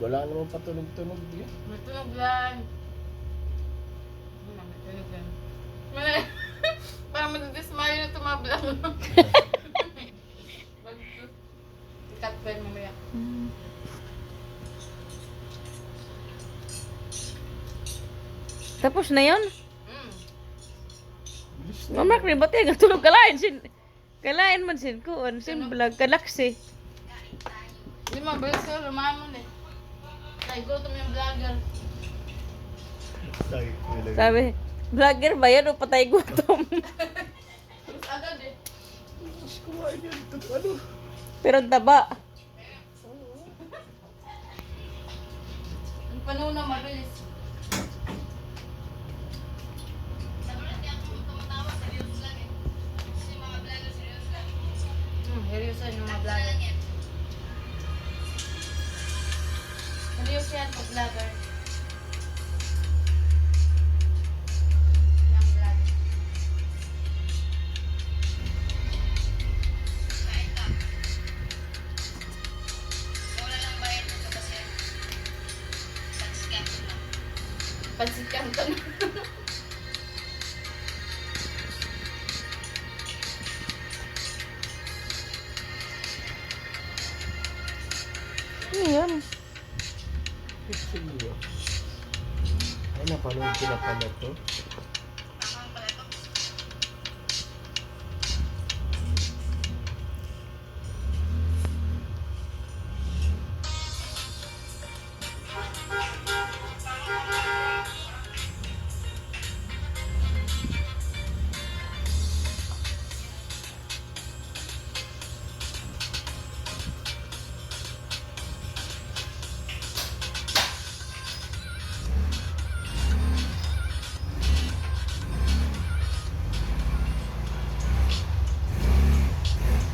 Wala naman patunog-tunog yan. May tunog lang. May tunog lang. Parang madadismayo na tumabla. Ikat ko yan mamaya. Tapos na yun? Bilis na. Mamrak rin, ba't yung tulog kalain? Kalain man sin kuon, sin vlog, kalaksi. Hindi mabilis ko, lumaman eh. Ay, gutom yung vlogger. Tayo, nilagay. Sabi, vlogger ba yan o patay gutom? Mas agad eh. Mas kumain yan. Ano? Pero ang taba. Ang panuna mabilis. Seryoso yung mga vlogger. Seryoso yan pag vlogger. Yung vlogger. Pansit Canton. Ano yun? Sige. Ay, napanood ko na pala to.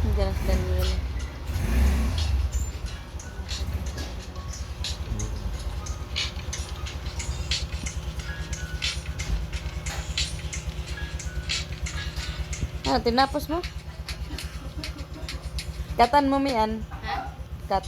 Nandiyan na si Daniel. Ah, tinapos mo? Katan mo mian. Ha? Kat.